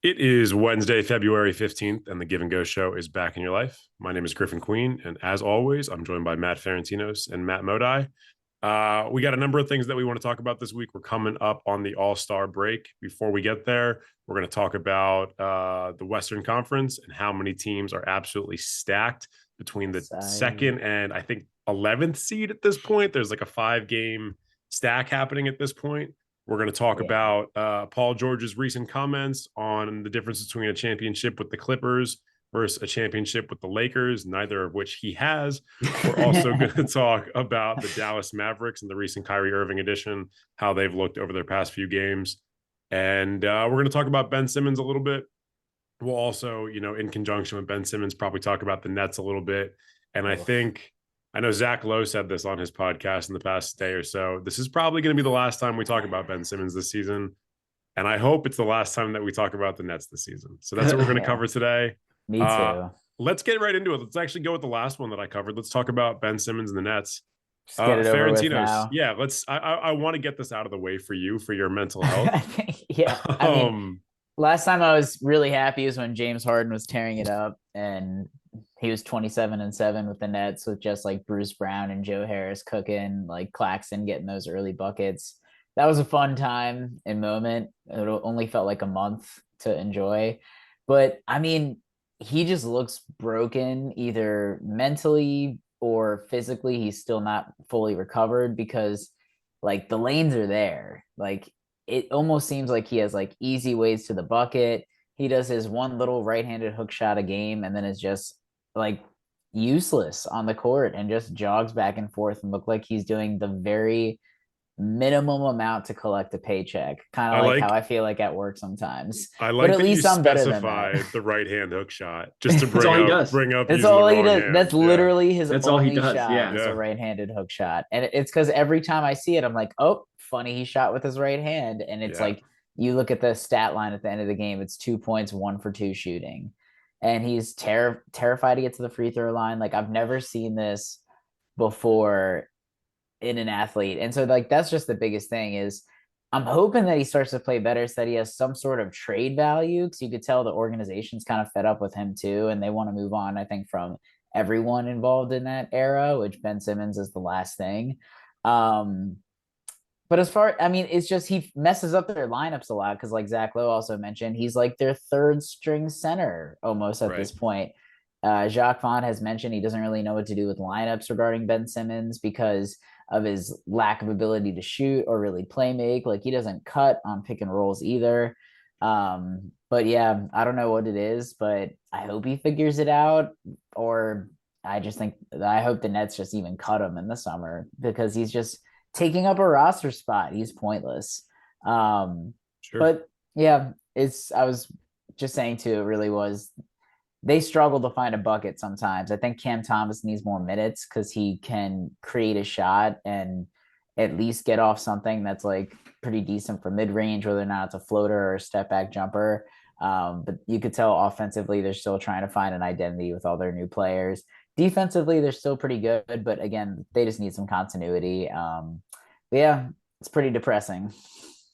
It is Wednesday, February 15th, and the Give and Go show is back in your life. My name is Griffin Queen, and as always, I'm joined by Matt Ferentinos and Matt Modi. We got a number of things that we want to talk about this week. We're coming up on the All-Star break. Before we get there, we're going to talk about the Western Conference and how many teams are absolutely stacked between the second and I think 11th seed at this point. There's like a 5-game stack happening at this point. We're going to talk about Paul George's recent comments on the difference between a championship with the Clippers versus a championship with the Lakers, neither of which he has. We're also going to talk about the Dallas Mavericks and the recent Kyrie Irving edition, how they've looked over their past few games. And we're going to talk about Ben Simmons a little bit. We'll also, in conjunction with Ben Simmons, probably talk about the Nets a little bit. And I know Zach Lowe said this on his podcast in the past day or so. This is probably going to be the last time we talk about Ben Simmons this season. And I hope it's the last time that we talk about the Nets this season. So that's what we're going to cover today. Me too. Let's get right into it. Let's actually go with the last one that I covered. Let's talk about Ben Simmons and the Nets. Just get it over with now. Yeah, I want to get this out of the way for you, for your mental health. Yeah. I mean, last time I was really happy was when James Harden was tearing it up and he was 27-7 with the Nets with just like Bruce Brown and Joe Harris cooking, like Claxton getting those early buckets. That was a fun time and moment. It only felt like a month to enjoy. But I mean, he just looks broken either mentally or physically. He's still not fully recovered because like the lanes are there. Like it almost seems like he has like easy ways to the bucket. He does his one little right-handed hook shot a game and then is just like useless on the court and just jogs back and forth and look like he's doing the very minimum amount to collect a paycheck. Kind of like how I feel like at work sometimes. I like but at that least you I'm specified the right hand hook shot just to bring up. That's all he does. That's literally his only shot. Yeah, it's a right-handed hook shot, and it's because every time I see it, I'm like, oh, funny, he shot with his right hand, and it's like you look at the stat line at the end of the game, it's 2 points, 1 for 2 shooting, and he's terrified to get to the free throw line. Like I've never seen this before in an athlete. And so like that's just the biggest thing is I'm hoping that he starts to play better so that he has some sort of trade value, because you could tell the organization's kind of fed up with him too, and they want to move on, I think, from everyone involved in that era, which Ben Simmons is the last thing. But as far, I mean, it's just he messes up their lineups a lot because like Zach Lowe also mentioned, he's like their third string center almost at this point. Jacques Vaughn has mentioned he doesn't really know what to do with lineups regarding Ben Simmons because of his lack of ability to shoot or really play make. Like he doesn't cut on pick and rolls either. But yeah, I don't know what it is, but I hope he figures it out. Or I just think I hope the Nets just even cut him in the summer because he's just taking up a roster spot. He's pointless. Sure. But yeah, I was just saying too, it really was. They struggle to find a bucket sometimes. I think Cam Thomas needs more minutes because he can create a shot and at least get off something that's like pretty decent for mid-range, whether or not it's a floater or a step back jumper. But you could tell offensively, they're still trying to find an identity with all their new players. Defensively, they're still pretty good, but again, they just need some continuity. Yeah, it's pretty depressing.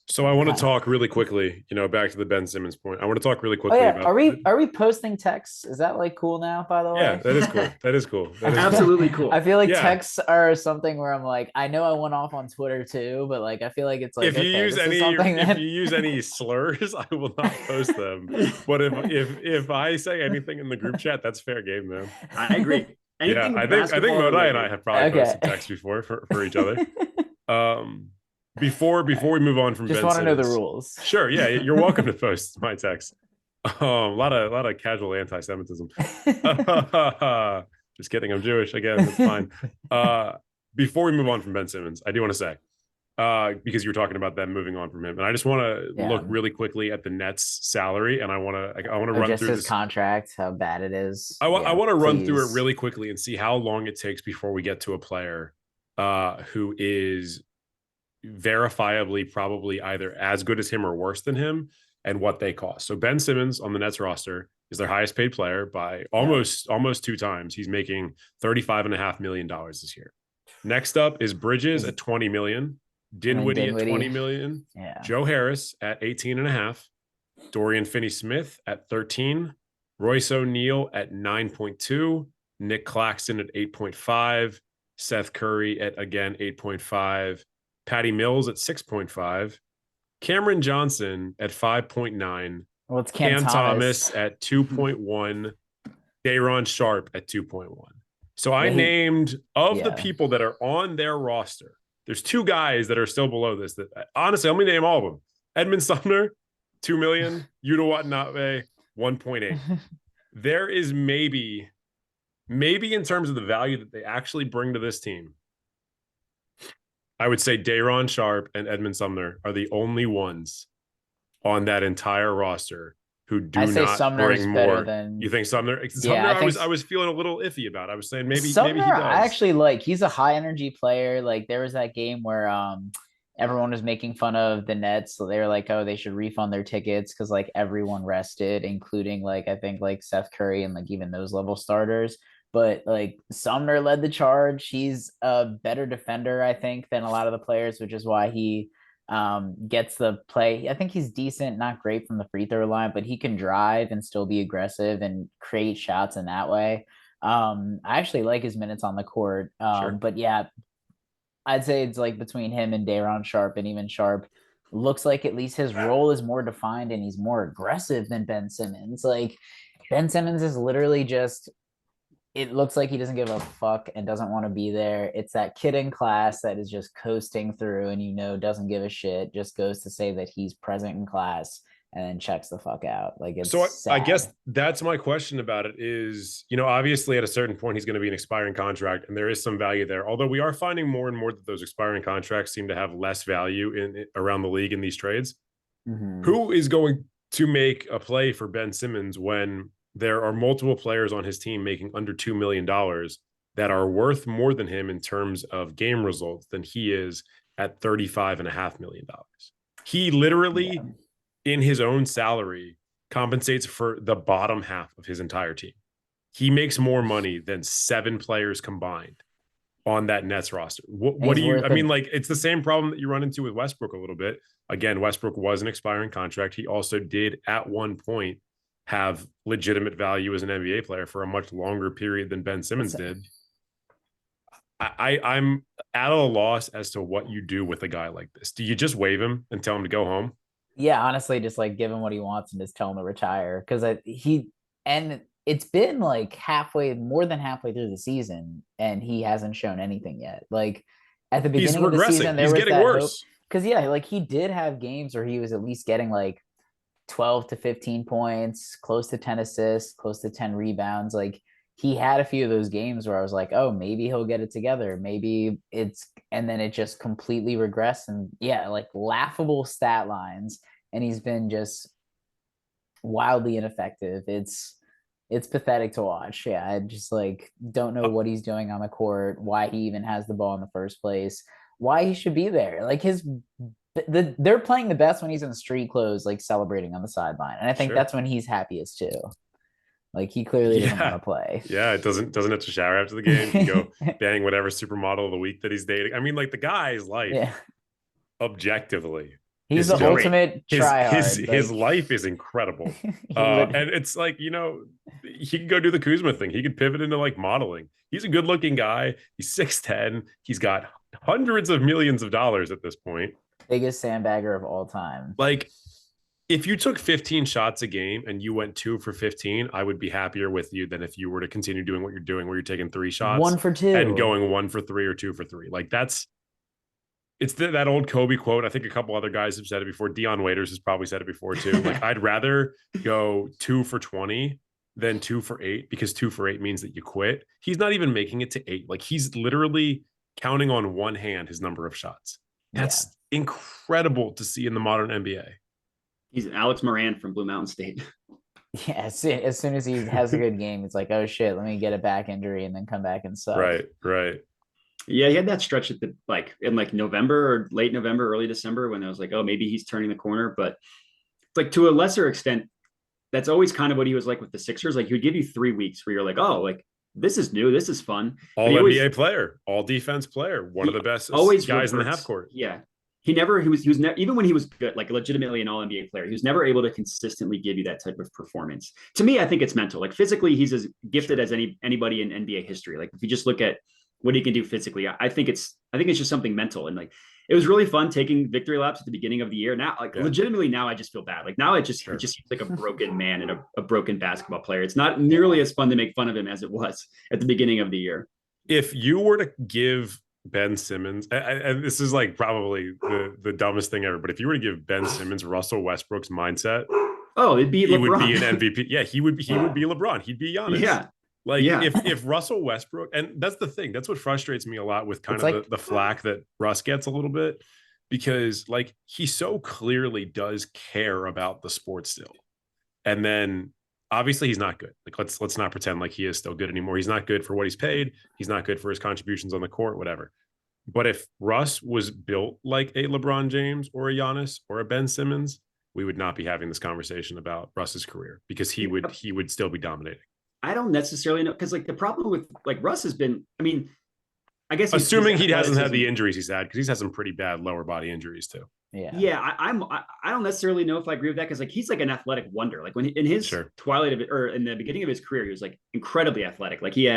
So I want to talk really quickly, back to the Ben Simmons point. I want to talk really quickly about. Are we posting texts? Is that like cool now, by the way? Yeah, that is cool. That is cool. Absolutely cool. I feel like texts are something where I'm like, I know I went off on Twitter too, but like I feel like it's like if you use any slurs, I will not post them. But if I say anything in the group chat, that's fair game, man. I agree. Anything I think Modi and I have probably posted texts before for each other. Before we move on from just Ben want to know the Simmons, rules. Sure, yeah, you're welcome to post my text. A lot of casual anti-Semitism. Just kidding, I'm Jewish again. It's fine. Before we move on from Ben Simmons, I do want to say because you were talking about them moving on from him, and I just want to look really quickly at the Nets' salary, and I want to run just through his this contract, how bad it is. I want to run through it really quickly and see how long it takes before we get to a player who is verifiably probably either as good as him or worse than him and what they cost. So Ben Simmons on the Nets roster is their highest paid player by almost 2 times. He's making $35.5 million this year. Next up is Bridges at $20 million, Dinwiddie at $20 million, Joe Harris at $18.5, Dorian Finney-Smith at 13, Royce O'Neal at 9.2, Nick Claxton at 8.5, Seth Curry at, again, 8.5, Patty Mills at 6.5, Cameron Johnson at 5.9, Well, it's Cam Cam Thomas. Thomas at 2.1, Day'Ron Sharpe at 2.1. So I Yeah, named, of the yeah. people that are on their roster, there's two guys that are still below this that, honestly, let me name all of them. Edmund Sumner, 2 million. Yuta Watanabe, 1.8. There is maybe in terms of the value that they actually bring to this team, I would say Day'Ron Sharpe and Edmund Sumner are the only ones on that entire roster who I do say not Sumner's bring better more. than. You think Sumner? Yeah, Sumner, I think I was feeling a little iffy about. I was saying maybe he Sumner, I does. actually like. He's a high energy player. Like there was that game where everyone was making fun of the Nets, so they were like, oh, they should refund their tickets because like everyone rested, including like I think like Seth Curry and like even those level starters. But like Sumner led the charge. He's a better defender, I think, than a lot of the players, which is why he gets the play. I think he's decent, not great from the free throw line, but he can drive and still be aggressive and create shots in that way. I actually like his minutes on the court. Sure. But yeah, I'd say it's like between him and Day'Ron Sharpe, and even Sharpe looks like at least his role is more defined and he's more aggressive than Ben Simmons. Like Ben Simmons is literally just, it looks like he doesn't give a fuck and doesn't want to be there. It's that kid in class that is just coasting through and doesn't give a shit, just goes to say that he's present in class and then checks the fuck out. Like it's So I sad. guess that's my question about it is, obviously at a certain point, he's going to be an expiring contract and there is some value there. Although we are finding more and more that those expiring contracts seem to have less value in around the league in these trades. Mm-hmm. Who is going to make a play for Ben Simmons when there are multiple players on his team making under $2 million that are worth more than him in terms of game results than he is at $35.5 million? He literally, Yeah. in his own salary, compensates for the bottom half of his entire team. He makes more money than 7 players combined on that Nets roster. What do He's you, I worth mean, a like, it's the same problem that you run into with Westbrook a little bit. Again, Westbrook was an expiring contract. He also did at one point have legitimate value as an NBA player for a much longer period than Ben Simmons did. I'm at a loss as to what you do with a guy like this. Do you just waive him and tell him to go home? yeah, honestly, just like give him what he wants and just tell him to retire. And it's been like more than halfway through the season, and he hasn't shown anything yet. Like at the He's beginning of the regressing. season, there He's was getting that hope. worse. Because yeah, like he did have games where he was at least getting like 12 to 15 points, close to 10 assists, close to 10 rebounds. Like he had a few of those games where I was like, oh, maybe he'll get it together. And then it just completely regressed. And yeah, like laughable stat lines. And he's been just wildly ineffective. It's pathetic to watch. Yeah, I just like don't know what he's doing on the court, why he even has the ball in the first place, why he should be there. Like they're playing the best when he's in street clothes, like celebrating on the sideline, and I think Sure. that's when he's happiest too. Like he clearly doesn't want Yeah. to play. Yeah. It doesn't have to shower after the game. Can go bang whatever supermodel of the week that he's dating. I mean, like the guy's life, Yeah, objectively, he's is the great. ultimate tryhard. His Like life is incredible. he And it's like, he could go do the Kuzma thing. He could pivot into like modeling. He's a good looking guy. He's 6'10. He's got hundreds of millions of dollars at this point. biggest sandbagger of all time. Like, if you took 15 shots a game and you went 2 for 15, I would be happier with you than if you were to continue doing what you're doing, where you're taking 3 shots One for and two. going 1 for 3 or 2 for 3. Like it's that old Kobe quote. I think a couple other guys have said it before. Dion Waiters has probably said it before too. Like I'd rather go 2 for 20 than 2 for 8, because 2 for 8 means that you quit. He's not even making it to 8. Like he's literally counting on one hand his number of shots. Yeah. That's incredible to see in the modern NBA. He's Alex Moran from Blue Mountain State. Yeah, as soon as he has a good game, it's like, oh shit, let me get a back injury and then come back and suck. Right. Yeah, he had that stretch at the in November or late November, early December, when I was like, oh, maybe he's turning the corner. But it's like to a lesser extent, that's always kind of what he was like with the Sixers. Like he would give you 3 weeks where you're like, oh, like this is new, this is fun. All NBA player, all defense player, one of the best guys in the half court. Yeah. even when he was good, like legitimately an all NBA player, he was never able to consistently give you that type of performance. To me, I think it's mental. Like physically, he's as gifted as anybody in NBA history. Like if you just look at what he can do physically, I think it's just something mental. And like it was really fun taking victory laps at the beginning of the year. Now, like legitimately, now I just feel bad. Like now it just seems like a broken man and a broken basketball player. It's not nearly as fun to make fun of him as it was at the beginning of the year. If you were to give Ben Simmons, and this is like probably the dumbest thing ever, but if you were to give Ben Simmons Russell Westbrook's mindset, it'd be he LeBron. would be an MVP. Yeah, he would be LeBron. He'd be Giannis. Yeah. Like if Russell Westbrook, and that's the thing, that's what frustrates me a lot with kind of the flack that Russ gets a little bit, because like he so clearly does care about the sport still. And then obviously he's not good. Like let's not pretend like he is still good anymore. He's not good for what he's paid. He's not good for his contributions on the court, whatever. But if Russ was built like a LeBron James or a Giannis or a Ben Simmons, we would not be having this conversation about Russ's career, because he would still be dominating. I don't necessarily know, because like the problem with like Russ has been, I mean, I guess assuming he hasn't had the injuries he's had, because he's had some pretty bad lower body injuries too. I don't necessarily know if I agree with that, because like he's like an athletic wonder. Like when in his twilight of it, or in the beginning of his career, he was like incredibly athletic. Like he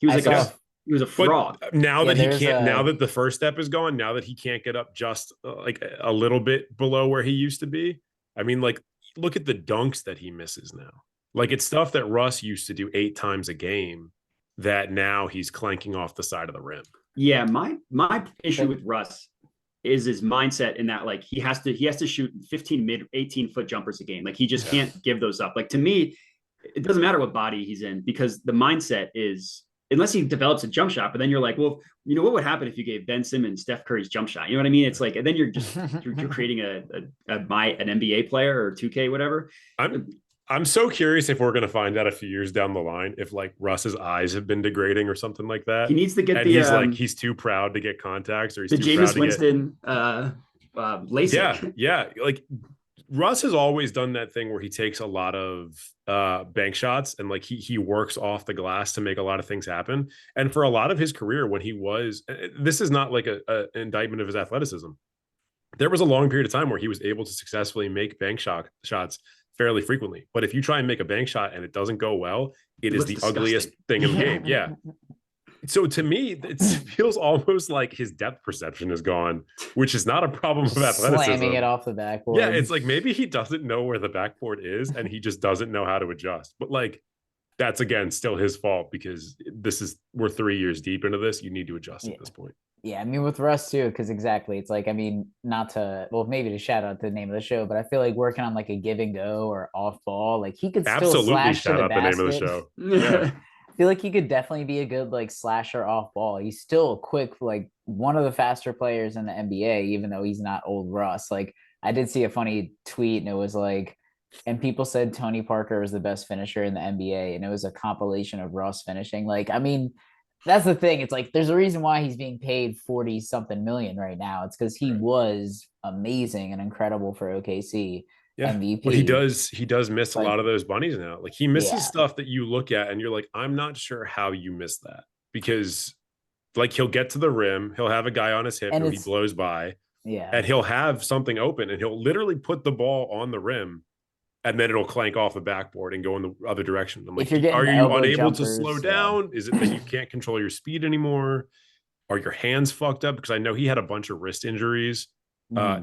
was a frog. But now that he can't, now that the first step is gone, now that he can't get up just like a little bit below where he used to be. I mean, like look at the dunks that he misses now. Like it's stuff that Russ used to do 8 times a game that now he's clanking off the side of the rim. Yeah, my issue with Russ is his mindset, in that like he has to shoot 15 18-foot jumpers a game. Like he just can't give those up. Like to me, it doesn't matter what body he's in, because the mindset is, unless he develops a jump shot, but then you're like, well, you know what would happen if you gave Ben Simmons Steph Curry's jump shot? You know what I mean? It's like, and then you're just you're creating an NBA player or 2K, whatever. I'm so curious if we're going to find out a few years down the line if like Russ's eyes have been degrading or something like that. He needs to get he's too proud to get contacts, or he's the too Jameis proud to Winston LASIK. Yeah. Like Russ has always done that thing where he takes a lot of bank shots, and like he works off the glass to make a lot of things happen. And for a lot of his career, when he was, this is not like an indictment of his athleticism. There was a long period of time where he was able to successfully make bank shots fairly frequently. But if you try and make a bank shot and it doesn't go well, it is the disgusting, ugliest thing in the game. Yeah. So to me, it feels almost like his depth perception is gone, which is not a problem of athleticism. Slamming it off the backboard. Yeah, it's like maybe he doesn't know where the backboard is and he just doesn't know how to adjust. But like, that's again still his fault, because we're 3 years deep into this. You need to adjust at this point. Yeah, I mean with Russ too, because exactly, it's like, I mean, maybe to shout out the name of the show, but I feel like working on like a give and go or off ball, like he could still absolutely slash shout to the out basket. the name of the show. Yeah. I feel like he could definitely be a good like slasher off ball. He's still quick, like one of the faster players in the NBA, even though he's not old Russ. Like I did see a funny tweet, and it was like, and people said Tony Parker was the best finisher in the NBA, and it was a compilation of Russ finishing. Like, I mean, that's the thing. It's like there's a reason why he's being paid 40 something million right now. It's because he was amazing and incredible for OKC. Yeah. MVP. But he does miss a lot of those bunnies now. Like he misses stuff that you look at and you're like, I'm not sure how you missed that, because like he'll get to the rim, he'll have a guy on his hip who he blows by, and he'll have something open and he'll literally put the ball on the rim, and then it'll clank off the backboard and go in the other direction. I'm like, are you unable to slow down? Is it that you can't control your speed anymore? Are your hands fucked up? Because I know he had a bunch of wrist injuries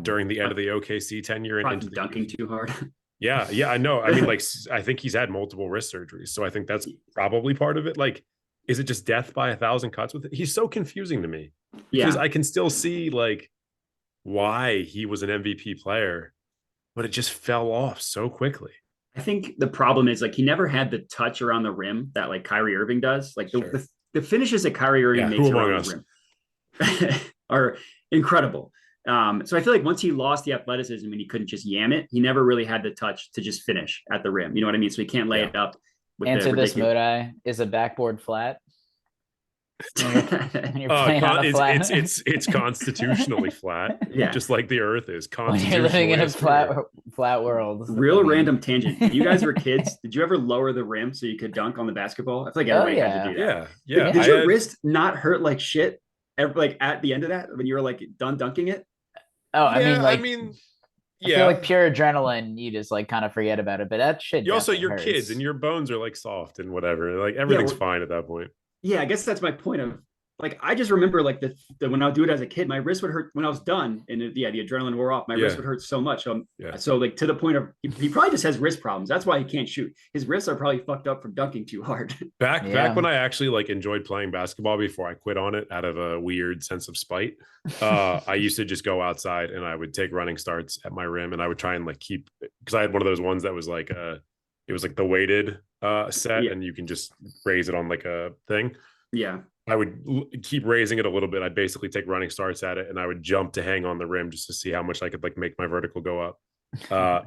during the end of the OKC tenure and into dunking too hard. Yeah, I know. I mean, like, I think he's had multiple wrist surgeries, so I think that's probably part of it. Like, is it just death by 1,000 cuts with it? He's so confusing to me, because I can still see like why he was an MVP player, but it just fell off so quickly. I think the problem is like he never had the touch around the rim that like Kyrie Irving does. Like the finishes that Kyrie Irving makes around the rim are incredible. So I feel like once he lost the athleticism and he couldn't just yam it, he never really had the touch to just finish at the rim. You know what I mean? So he can't lay it up. Answer this, Modai. Is a backboard flat? You're playing on a flat. It's constitutionally flat. Yeah, just like the Earth is. When you're living in a flat world. Real random tangent. When you guys were kids, did you ever lower the rim so you could dunk on the basketball? I feel like everybody had to do that. Yeah. Did your wrist not hurt like shit? Like at the end of that, when you were like done dunking it? Oh, I mean, Yeah, I like, mean, I feel like yeah. pure adrenaline, you just like kind of forget about it, but that shit You also definitely you're kids and hurts. your bones are like soft and whatever. Like Yeah, everything's well, fine at that point. yeah, I guess that's my point of like I just remember like the when I would do it as a kid, my wrist would hurt when I was done, and yeah, the adrenaline wore off. My wrist Yeah, would hurt so much. yeah. So like to the point of he probably just has wrist problems. That's why he can't shoot. His wrists are probably fucked up from dunking too hard. Back Yeah. when I actually like enjoyed playing basketball before I quit on it out of a weird sense of spite. I used to just go outside and I would take running starts at my rim and I would try and like keep because I had one of those ones that was like it was like the weighted set Yeah, and you can just raise it on like a thing. yeah. I would keep raising it a little bit. I'd basically take running starts at it and I would jump to hang on the rim just to see how much I could like make my vertical go up.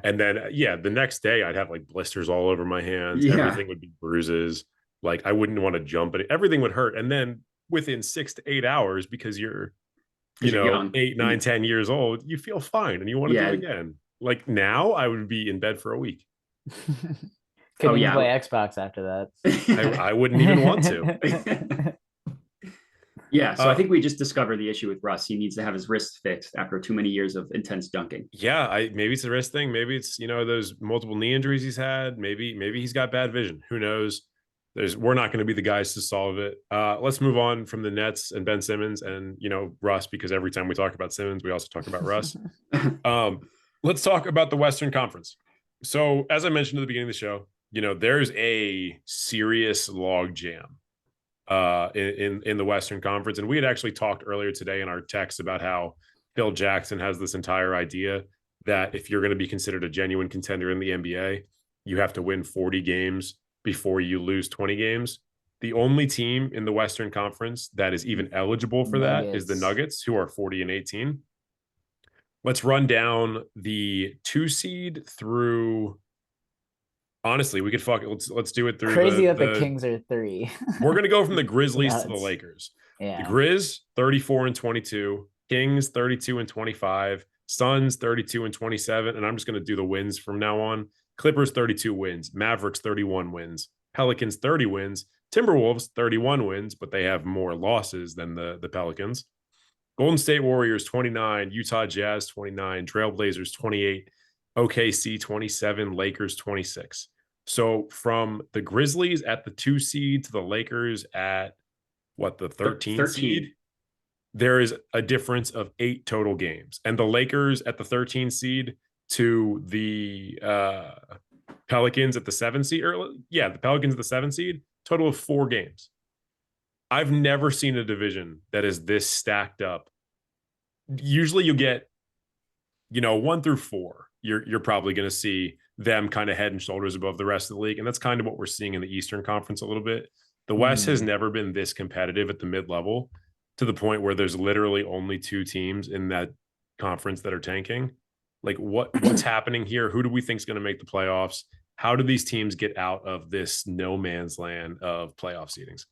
And then yeah, the next day I'd have like blisters all over my hands. Yeah, Everything would be bruises. Like I wouldn't want to jump, but everything would hurt. And then within 6 to 8 hours, because you're, because you're young. 8, 9, 10 years old, you feel fine and you want to do it Yeah. again. Like now I would be in bed for a week. Oh Couldn't even yeah. play Xbox after I wouldn't even want to. that. Yeah. So I Uh, think we just discovered the issue with Russ. He needs to have his wrists fixed after too many years of intense dunking. yeah, maybe it's a wrist thing. Maybe it's those multiple knee injuries he's had. Maybe he's got bad vision. Who knows? We're not going to be the guys to solve it. Let's move on from the Nets and Ben Simmons and Russ, because every time we talk about Simmons, we also talk about Russ. Um, let's talk about the Western Conference. So as I mentioned at the beginning of the show, there's a serious log jam in the Western Conference, and we had actually talked earlier today in our text about how Phil Jackson has this entire idea that if you're going to be considered a genuine contender in the NBA, you have to win 40 games before you lose 20 games. The only team in the Western Conference that is even eligible for that is the Nuggets. Nuggets, who are 40-18. Let's run down the 2 seed through. Honestly, we could fuck it. Let's do it through Crazy that the the. Kings are 3. We're gonna go from the Grizzlies to the Nuts. Lakers. The Yeah. Grizz 34-22, Kings 32-25, Suns 32-27, and I'm just gonna do the wins from now on. Clippers 32 wins, Mavericks 31 wins, Pelicans 30 wins, Timberwolves 31 wins, but they have more losses than the Pelicans. Golden State Warriors 29, Utah Jazz 29, Trailblazers 28, OKC 27, Lakers 26. So from the Grizzlies at the 2 seed to the Lakers at what, the 13 seed, 13. there is a difference of 8 total games. And the Lakers at the 13 seed to the Pelicans at the 7 seed, the Pelicans at the 7 seed, total of 4 games. I've never seen a division that is this stacked up. Usually you get 1 through 4. You're probably going to see them kind of head and shoulders above the rest of the league, and that's kind of what we're seeing in the Eastern Conference a little bit. The West has never been this competitive at the mid-level, to the point where there's literally only 2 teams in that conference that are tanking. Like what's happening here? Who do we think is going to make the playoffs? How do these teams get out of this no man's land of playoff seedings?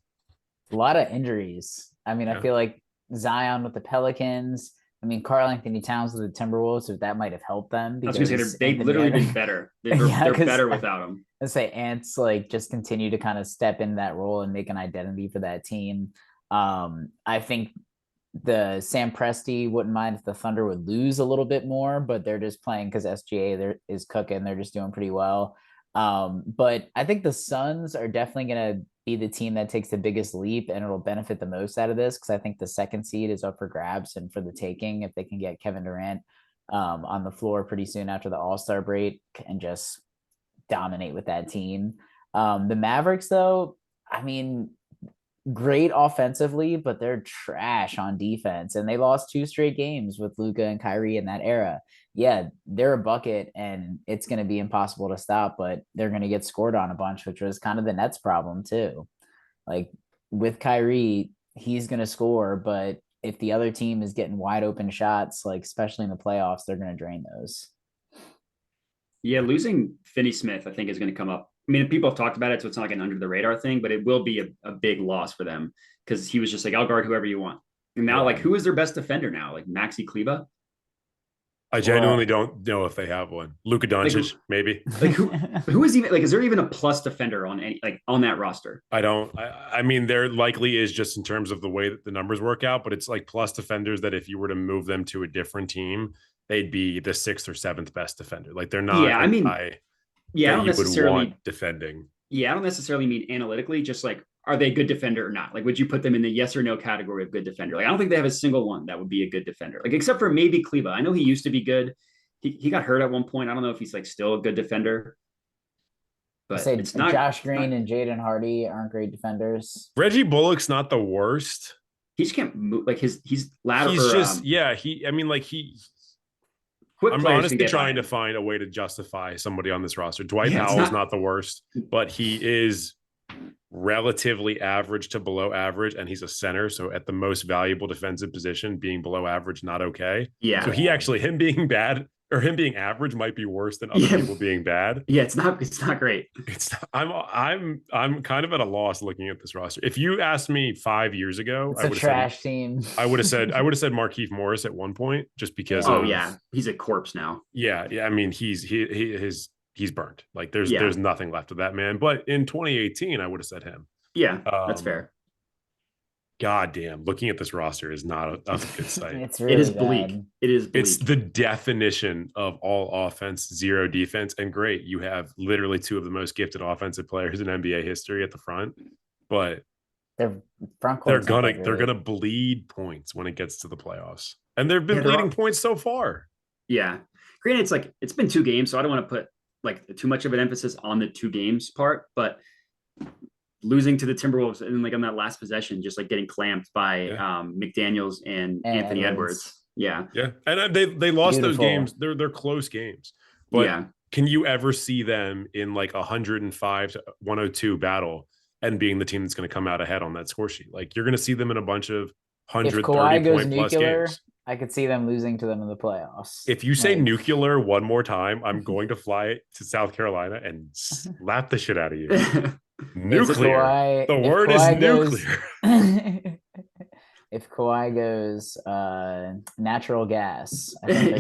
A lot of injuries. I mean, I Yeah. feel like Zion with the Pelicans. I mean, Karl Anthony Towns with the Timberwolves, so that might have helped them I was gonna say because they've Anthony literally been Edwards. better. Yeah, They're because better without him. let's say Ants like just continue to kind of step in that role and make an identity for that team. I think the Sam Presti wouldn't mind if the Thunder would lose a little bit more, but they're just playing because SGA is cooking. They're just doing pretty well. But I think the Suns are definitely going to be the team that takes the biggest leap and it'll benefit the most out of this, because I think the 2nd seed is up for grabs and for the taking if they can get Kevin Durant on the floor pretty soon after the All-Star break and just dominate with that team. The Mavericks, though, I mean, great offensively, but they're trash on defense. And they lost 2 straight games with Luka and Kyrie in that era. Yeah, they're a bucket and it's going to be impossible to stop, but they're going to get scored on a bunch, which was kind of the Nets' problem too. Like with Kyrie, he's going to score, but if the other team is getting wide open shots, like especially in the playoffs, they're going to drain those. Yeah, losing Finney Smith, I think, is going to come up. I mean, people have talked about it, so it's not like an under the radar thing, but it will be a big loss for them because he was just like, I'll guard whoever you want. And now, like, who is their best defender now? Like Maxi Kleba? I genuinely don't know if they have one. Luka Doncic, maybe. Like who is even like? Is there even a plus defender on any like on that roster? I don't. I mean, there likely is just in terms of the way that the numbers work out, but it's like plus defenders that if you were to move them to a different team, they'd be the 6th or 7th best defender. Like they're not. Yeah, I mean, yeah, I don't you would necessarily want defending. Yeah, I don't necessarily mean analytically. Just like, are they a good defender or not? Like, would you put them in the yes or no category of good defender? Like, I don't think they have a single one that would be a good defender. Like, except for maybe Kleba. I know he used to be good. He got hurt at one point. I don't know if he's like still a good defender. But it's not. Josh Green and Jaden Hardy aren't great defenders. Reggie Bullock's not the worst. He just can't move. Like he's lateral. He's just I mean, like I'm honestly trying to find a way to justify somebody on this roster. Dwight Powell is not the worst, but he is relatively average to below average, and he's a center. So at the most valuable defensive position, being below average, not okay. Yeah. So him being bad or him being average might be worse than other people being bad. Yeah, it's not great. It's not, I'm kind of at a loss looking at this roster. If you asked me 5 years ago, it's a trash team. I would have said Markieff Morris at one point, just because he's a corpse now. Yeah. I mean, he's burnt. Like there's nothing left of that man. But in 2018, I would have said him. Yeah, that's fair. God damn, looking at this roster is not a good sight. It is bleak. It is bleak. It's the definition of all offense, zero defense. And great, you have literally 2 of the most gifted offensive players in NBA history at the front. But they're gonna bleed points when it gets to the playoffs. And they've been bleeding points so far. Yeah. Granted, it's been 2 games, so I don't want to put like too much of an emphasis on the 2 games part, but losing to the Timberwolves and like on that last possession, just like getting clamped by McDaniels and Anthony Edwards. Yeah. Yeah. And they lost those games. They're close games. But can you ever see them in like 105 to 102 battle and being the team that's going to come out ahead on that score sheet? Like you're going to see them in a bunch of 130 point plus games. I could see them losing to them in the playoffs. If you say nuclear one more time, I'm going to fly to South Carolina and slap the shit out of you. Nuclear. The word is nuclear. If Kawhi goes natural gas, I think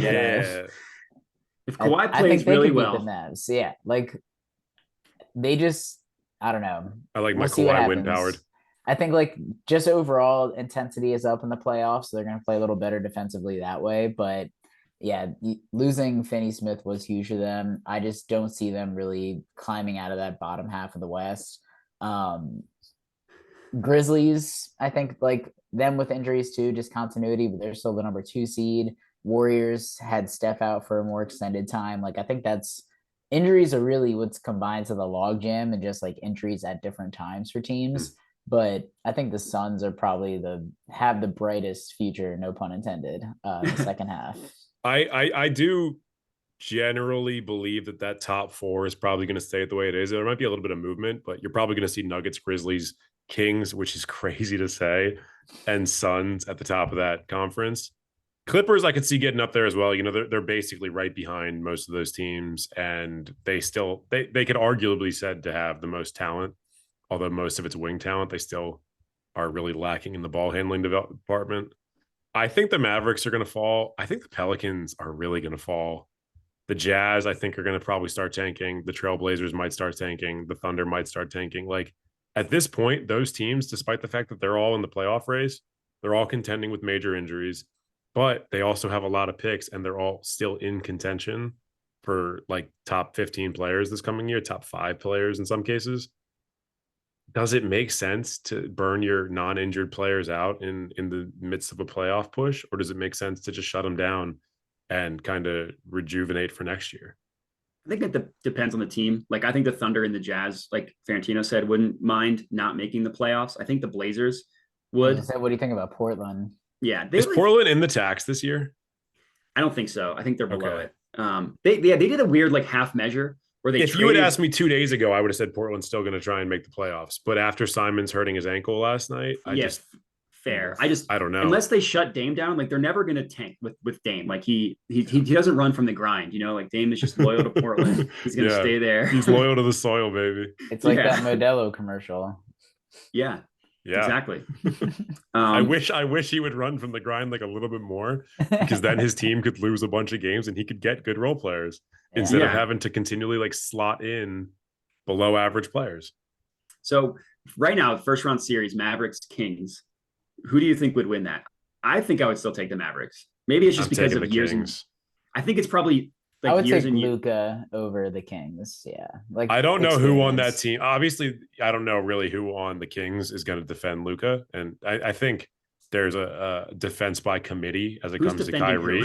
if Kawhi plays really well, the Mavs. Yeah, like they just, I don't know. I like my Kawhi wind powered. I think like just overall intensity is up in the playoffs. So they're going to play a little better defensively that way. But yeah, losing Finney Smith was huge for them. I just don't see them really climbing out of that bottom half of the West. Grizzlies, I think like them with injuries too, just continuity, but they're still the number 2 seed. Warriors had Steph out for a more extended time. Like I think injuries are really what's combined to the logjam and just like injuries at different times for teams. But I think the Suns are probably have the brightest future, no pun intended, in the second half. I do generally believe that top 4 is probably going to stay the way it is. There might be a little bit of movement, but you're probably going to see Nuggets, Grizzlies, Kings, which is crazy to say, and Suns at the top of that conference. Clippers, I could see getting up there as well. You know, they're basically right behind most of those teams, and they could arguably said to have the most talent. Although most of it's wing talent, they still are really lacking in the ball handling department. I think the Mavericks are going to fall. I think the Pelicans are really going to fall. The Jazz, I think, are going to probably start tanking. The Trailblazers might start tanking. The Thunder might start tanking. Like at this point, those teams, despite the fact that they're all in the playoff race, they're all contending with major injuries, but they also have a lot of picks and they're all still in contention for like top 15 players this coming year, top 5 players in some cases. Does it make sense to burn your non-injured players out in the midst of a playoff push, or does it make sense to just shut them down and kind of rejuvenate for next year? I think it depends on the team. Like I think the Thunder and the Jazz, like Ferentino said, wouldn't mind not making the playoffs. I think the Blazers would. What do you think about Portland? Yeah, is Portland in the tax this year? I don't think so. I think they're below it. They did a weird like half measure. If you had asked me 2 days ago, I would have said Portland's still going to try and make the playoffs. But after Simmons hurting his ankle last night, fair. I don't know. Unless they shut Dame down, like they're never going to tank with Dame. Like he doesn't run from the grind. You know, like Dame is just loyal to Portland. He's going to stay there. He's loyal to the soil, baby. It's like that Modelo commercial. Yeah. Yeah, exactly. I wish he would run from the grind like a little bit more, because then his team could lose a bunch of games and he could get good role players instead of having to continually like slot in below average players. So right now, first round series, Mavericks Kings. Who do you think would win that? I think I would still take the Mavericks. Maybe it's just because of years. I think it's probably like I would take Luka over the Kings. Yeah, like I don't know who on that team. Obviously, I don't know really who on the Kings is going to defend Luka, and I think there's a defense by committee as it comes to Kyrie.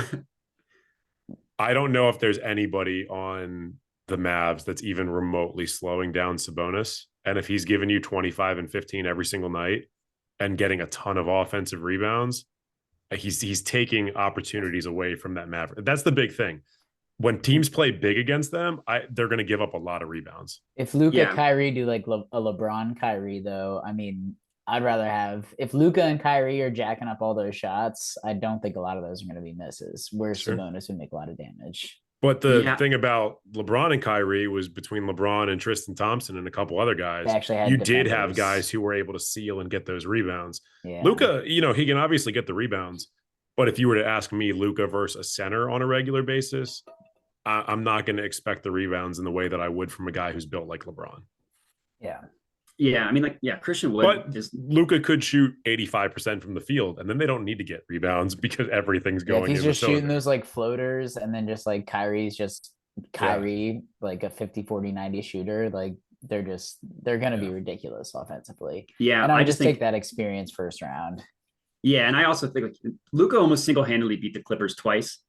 I don't know if there's anybody on the Mavs that's even remotely slowing down Sabonis, and if he's giving you 25 and 15 every single night and getting a ton of offensive rebounds, he's taking opportunities away from that Maverick. That's the big thing. When teams play big against them, they're going to give up a lot of rebounds. If Luka Kyrie do like a LeBron Kyrie, though, I mean, I'd rather have, if Luka and Kyrie are jacking up all those shots, I don't think a lot of those are going to be misses, where Sabonis would make a lot of damage. But the thing about LeBron and Kyrie was between LeBron and Tristan Thompson and a couple other guys, you did have guys who were able to seal and get those rebounds. Luka, he can obviously get the rebounds, but if you were to ask me Luka versus a center on a regular basis, I'm not going to expect the rebounds in the way that I would from a guy who's built like LeBron. Yeah. I mean, Christian Wood. But Luka could shoot 85% from the field, and then they don't need to get rebounds because everyth's going. If he's just shooting those like floaters, and then just like Kyrie's just like a 50, 40, 90 shooter, like they're going to be ridiculous offensively. Yeah. And I just take that experience first round. Yeah. And I also think like Luka almost single-handedly beat the Clippers twice.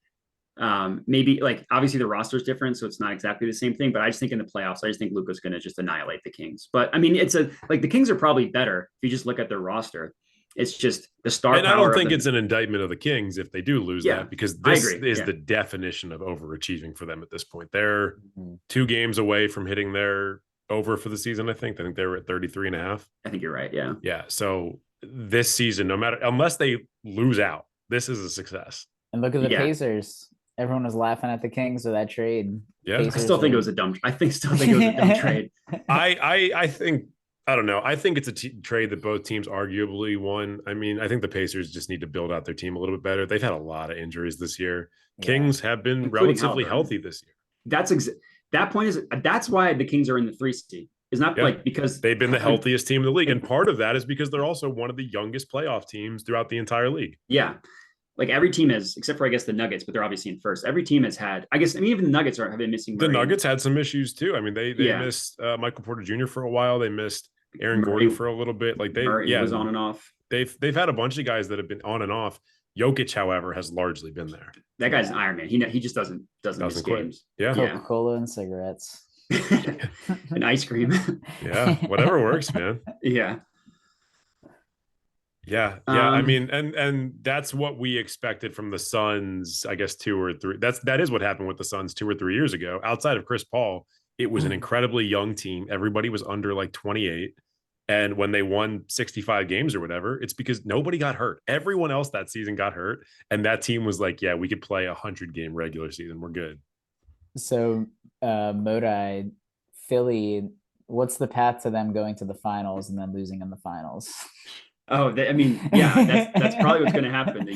Maybe like obviously the roster is different, so it's not exactly the same thing, but I just think in the playoffs, I just think Luka's going to just annihilate the Kings. But I mean, it's the Kings are probably better if you just look at their roster. It's just the star and power. I don't think it's an indictment of the Kings if they do lose that, because this is the definition of overachieving for them at this point. They're 2 games away from hitting their over for the season. I think they were at 33.5. I think you're right. Yeah. So this season, unless they lose out, this is a success. And look at the Pacers. Everyone was laughing at the Kings with that trade. Yeah, Pacers I still think it was a dumb trade. I think, I don't know. I think it's a trade that both teams arguably won. I mean, I think the Pacers just need to build out their team a little bit better. They've had a lot of injuries this year. Kings have been relatively healthy this year. That's why the Kings are in the 3 seed. It's not like because they've been the healthiest team in the league. And part of that is because they're also one of the youngest playoff teams throughout the entire league. Yeah. Like every team has, except for I guess the Nuggets, but they're obviously in first. Every team has had, even the Nuggets have been missing. The Nuggets had some issues too. I mean, they missed Michael Porter Jr. for a while. They missed Aaron Gordon for a little bit. Like was on and off. They've had a bunch of guys that have been on and off. Jokic, however, has largely been there. That guy's an Iron Man. He just doesn't miss quit. games. Yeah, Coca-Cola and cigarettes, and ice cream. Yeah, whatever works, man. Yeah. Yeah. I mean, and that's what we expected from the Suns, I guess 2 or 3. That is what happened with the Suns 2 or 3 years ago. Outside of Chris Paul, it was an incredibly young team. Everybody was under like 28. And when they won 65 games or whatever, it's because nobody got hurt. Everyone else that season got hurt. And that team was like, yeah, we could play a 100-game regular season. We're good. So Modi, Philly, what's the path to them going to the finals and then losing in the finals? Oh, that's probably what's going to happen. The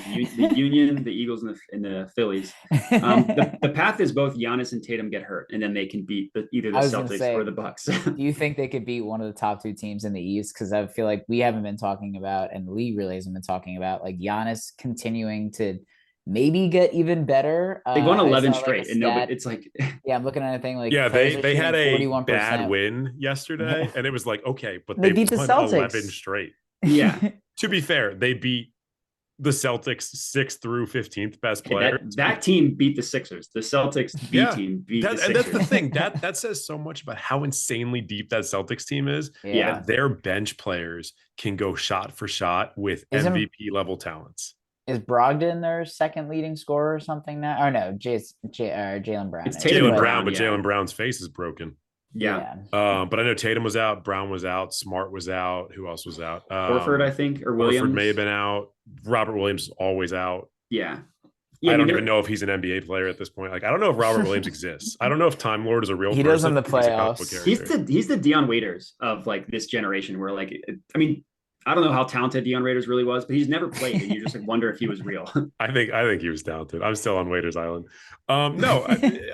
Union, the Eagles, and the Phillies. The path is both Giannis and Tatum get hurt, and then they can beat either the Celtics or the Bucks. Do you think they could beat one of the top 2 teams in the East? Because I feel like we haven't been talking about, and Lee really hasn't been talking about, like Giannis continuing to maybe get even better. They've won 11 straight, and it's like, I'm looking at anything like, they had a 41%. Bad win yesterday, and it was like, okay, but they beat the Celtics 11 straight. Yeah. To be fair, they beat the Celtics 6th through 15th best player. That team beat the Sixers. The Celtics team beat the Sixers. And that's the thing. That says so much about how insanely deep that Celtics team is. Yeah. Their bench players can go shot for shot with MVP level talents. Is Brogdon their second leading scorer or something now? Or no, Jaylen Brown. It's Jaylen Brown, but Jaylen Brown's face is broken. Yeah. But I know Tatum was out, Brown was out, Smart was out. Who else was out? Horford, I think, or Williams. Horford may have been out. Robert Williams is always out. Yeah. I don't even know if he's an NBA player at this point. Like, I don't know if Robert Williams exists. I don't know if Time Lord is a real person. Does in the playoffs. He's the Dion Waiters of like this generation where like, I mean, I don't know how talented Dion Waiters really was, but he's never played, and you just like wonder if he was real. I think he was talented. I'm still on Waiters Island. No,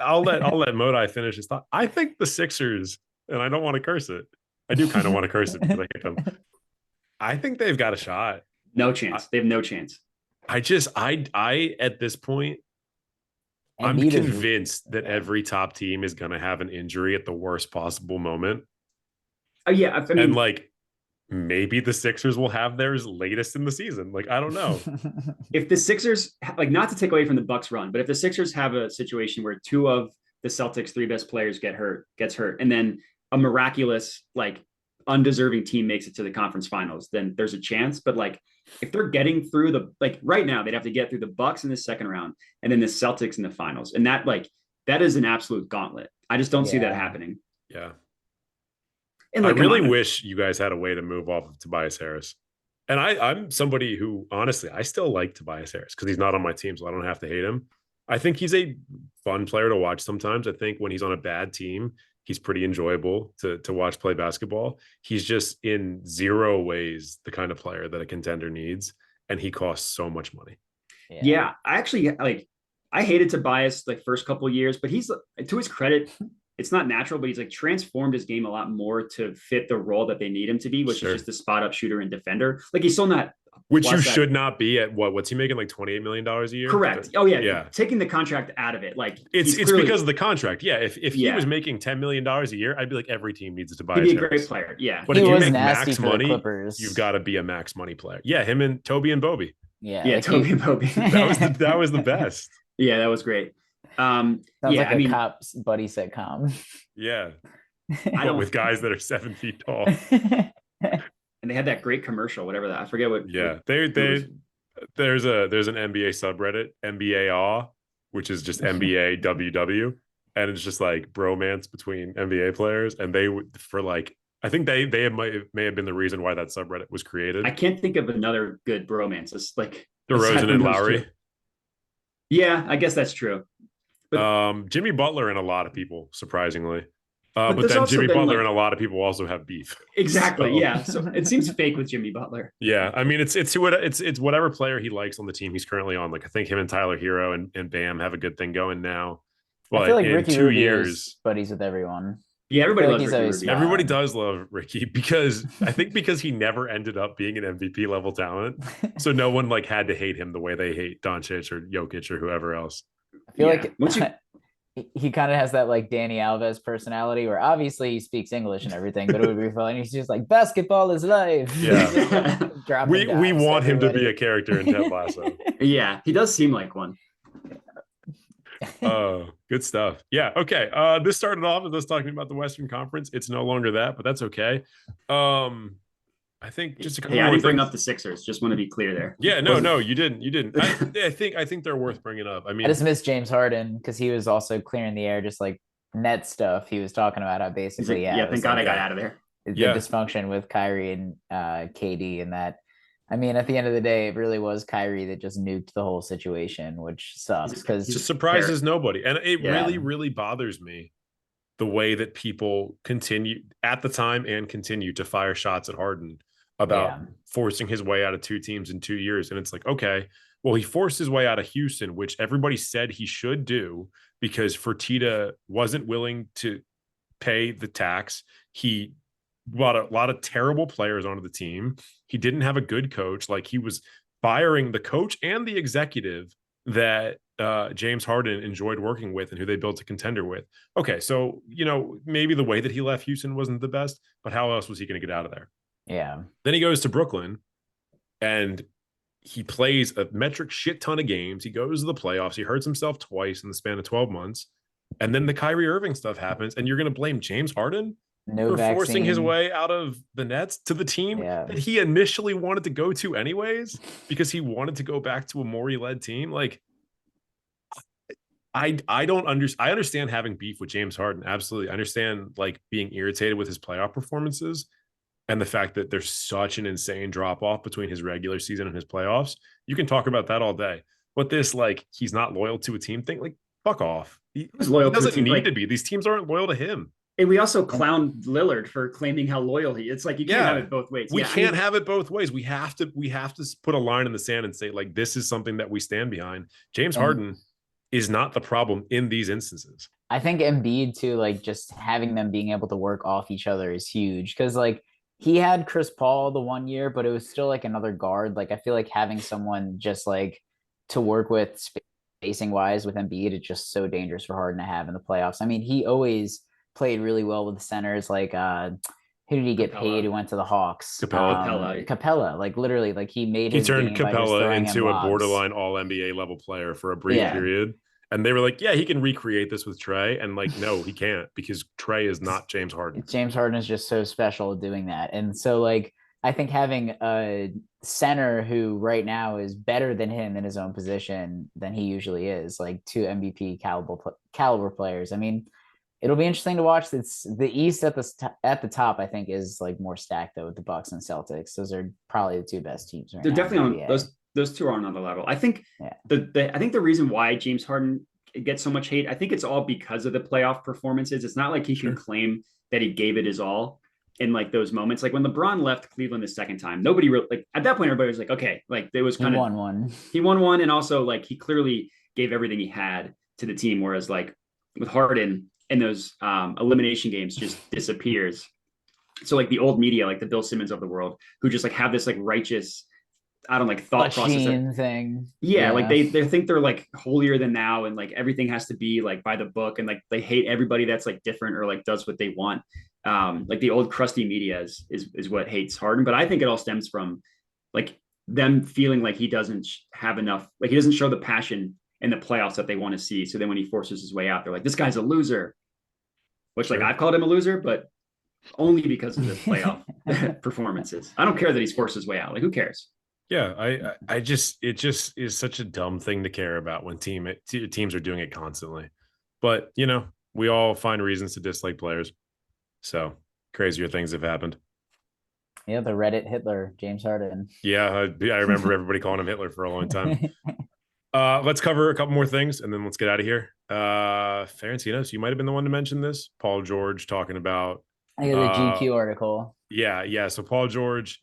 I'll let Modi finish his thought. I think the Sixers, and I don't want to curse it. I do kind of want to curse it because I hate them. I think they've got a shot. No chance. They have no chance. I at this point, And I'm convinced that every top team is going to have an injury at the worst possible moment. Yeah, I mean, and like maybe the Sixers will have theirs latest in the season. Like, I don't know. If the Sixers, like, not to take away from the Bucks run, but if the Sixers have a situation where two of the Celtics' three best players gets hurt, and then a miraculous, like, undeserving team makes it to the conference finals, then there's a chance. But like, if they're getting through like right now, they'd have to get through the Bucks in the second round and then the Celtics in the finals. And that is an absolute gauntlet. I just don't see that happening. Yeah. And I really wish you guys had a way to move off of Tobias Harris. And I'm somebody who, honestly, I still like Tobias Harris because he's not on my team, so I don't have to hate him. I think he's a fun player to watch sometimes. I think when he's on a bad team, he's pretty enjoyable to watch play basketball. He's just in zero ways the kind of player that a contender needs, and he costs so much money. Yeah, I actually I hated Tobias like first couple of years, but he's, to his credit, it's not natural, but he's like transformed his game a lot more to fit the role that they need him to be, which is just a spot up shooter and defender. Like, he's still not, which you should not be at. What's he making, like $28 million a year? Correct. Oh yeah. Taking the contract out of it. Like, it's clearly, because of the contract. Yeah. If he was making $10 million a year, I'd be like, every team needs to buy him. He'd be a great player. Yeah. But if you make max money, you've got to be a max money player. Yeah. Him and Toby and Bobby. Yeah. Like Toby and Bobby. that was the best. Yeah, that was great. Sounds like a cops buddy sitcom. Yeah. With guys that are 7 feet tall. And they had that great commercial, whatever that, I forget what. Yeah. There's an NBA subreddit, NBA Awe, which is just NBA WW. And it's just like bromance between NBA players. And they would, for like, I think they may have been the reason why that subreddit was created. I can't think of another good bromance. It's like DeRozan and Lowry. Yeah, I guess that's true. But Jimmy Butler and a lot of people, surprisingly. But then Jimmy Butler and a lot of people also have beef. Exactly. So. Yeah. So it seems fake with Jimmy Butler. Yeah. I mean, it's whatever player he likes on the team he's currently on. Like, I think him and Tyler Hero and Bam have a good thing going now. But I feel like in Ricky 2 Rubio years, buddies with everyone. Yeah, everybody loves Ricky. Everybody does love Ricky because he never ended up being an MVP level talent. So no one like had to hate him the way they hate Doncic or Jokic or whoever else. I feel like he kind of has that like Danny Alves personality where obviously he speaks English and everything, but it would be fun. He's just like, basketball is life. Yeah. we want him to be a character in Ted Lasso. Yeah, he does seem like one. Oh, good stuff. Yeah. Okay. This started off with us talking about the Western Conference. It's no longer that, but that's okay. I think just a couple I didn't bring up the Sixers. Just want to be clear there. Yeah, no, you didn't. I think they're worth bringing up. I mean, I just missed James Harden because he was also clearing the air, just like net stuff. He was talking about how basically, thank God I got out of there. The dysfunction with Kyrie and KD, and that. I mean, at the end of the day, it really was Kyrie that just nuked the whole situation, which sucks because just surprises nobody, and it really, really bothers me the way that people continue at the time and continue to fire shots at Harden about forcing his way out of 2 teams in 2 years. And it's like, okay, well, he forced his way out of Houston, which everybody said he should do because Fertitta wasn't willing to pay the tax. He brought a lot of terrible players onto the team. He didn't have a good coach. Like, he was firing the coach and the executive that James Harden enjoyed working with and who they built a contender with. Okay, so, maybe the way that he left Houston wasn't the best, but how else was he going to get out of there? Yeah. Then he goes to Brooklyn and he plays a metric shit ton of games. He goes to the playoffs. He hurts himself twice in the span of 12 months. And then the Kyrie Irving stuff happens, and you're going to blame James Harden for forcing his way out of the Nets to the team that he initially wanted to go to anyways, because he wanted to go back to a Morey-led team. Like, I don't understand. I understand having beef with James Harden. Absolutely. I understand like being irritated with his playoff performances and the fact that there's such an insane drop off between his regular season and his playoffs. You can talk about that all day, but this, like, he's not loyal to a team thing, like, fuck off. He doesn't need to be. These teams aren't loyal to him. And we also clown Lillard for claiming how loyal he is. It's like you can't have it both ways. We can't have it both ways. We have to put a line in the sand and say, like, this is something that we stand behind. James Harden is not the problem in these instances. I think Embiid too, like just having them being able to work off each other is huge. Cause like he had Chris Paul the 1 year, but it was still like another guard. Like I feel like having someone just like to work with spacing wise with Embiid is just so dangerous for Harden to have in the playoffs. I mean, he always played really well with the centers. Like who did he get paid who went to the Hawks? Capella. Like literally, like he turned Capella into a borderline all NBA level player for a brief period. And they were like, yeah, he can recreate this with Trey. And like, no, he can't, because Trey is not James Harden. James Harden is just so special at doing that. And so like, I think having a center who right now is better than him in his own position than he usually is, like 2 MVP caliber players. I mean, it'll be interesting to watch. It's the East at the top, I think, is like more stacked though with the Bucks and Celtics. Those are probably the 2 best teams right now. They're definitely on those 2 are on another level. I think I think the reason why James Harden gets so much hate, I think it's all because of the playoff performances. It's not like he can claim that he gave it his all in like those moments. Like when LeBron left Cleveland the second time, nobody really, like at that point, everybody was like, okay, like there was kind of he won one. And also like he clearly gave everything he had to the team. Whereas like with Harden in those elimination games just disappears. So like the old media, like the Bill Simmons of the world, who just like have this like righteous, I don't like thought process thing. Yeah, like they think they're like holier than thou, and like everything has to be like by the book, and like they hate everybody that's like different or like does what they want. Like the old crusty media is what hates Harden, but I think it all stems from like them feeling like he doesn't have enough, like he doesn't show the passion in the playoffs that they want to see. So then when he forces his way out, they're like, this guy's a loser, which like I've called him a loser, but only because of the playoff performances. I don't care that he's forced his way out. Like who cares? Yeah, it just is such a dumb thing to care about when teams are doing it constantly. But, you know, we all find reasons to dislike players. So crazier things have happened. Yeah, the Reddit Hitler, James Harden. Yeah, I remember everybody calling him Hitler for a long time. Let's cover a couple more things and then let's get out of here. Ferentinos, you might have been the one to mention this. Paul George talking about. I got the GQ article. Yeah. So Paul George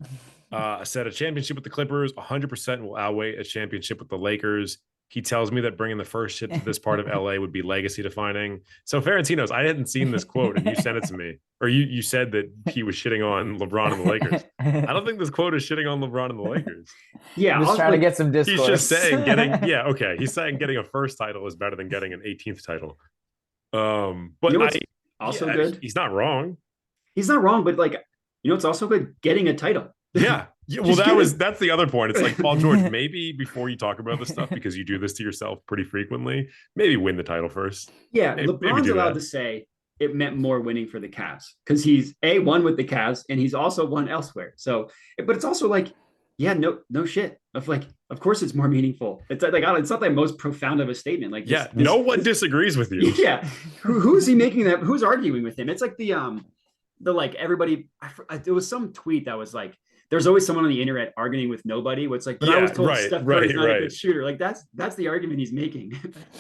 said a championship with the Clippers 100% will outweigh a championship with the Lakers. He tells me that bringing the first chip to this part of LA would be legacy defining. So Ferentinos, I hadn't seen this quote and you sent it to me, or you said that he was shitting on LeBron and the Lakers. I don't think this quote is shitting on LeBron and the Lakers. Yeah, I'm just trying to get some discourse. He's just saying he's saying getting a first title is better than getting an 18th title. But good. He's not wrong. He's not wrong, but like, you know, it's also good getting a title. Yeah. Well, that's the other point. It's like, Paul George, maybe before you talk about this stuff, because you do this to yourself pretty frequently, maybe win the title first. Yeah, LeBron's allowed to say it meant more winning for the Cavs because he's won with the Cavs and he's also won elsewhere. So, but it's also like, yeah, no shit. Of course it's more meaningful. It's like it's not the most profound of a statement. Like, no one disagrees with you. Yeah, who's he making that? Who's arguing with him? It's like the like everybody. There was some tweet that was like, there's always someone on the internet arguing with nobody. What's like, but I was told Steph Curry's not a good shooter. Like that's the argument he's making.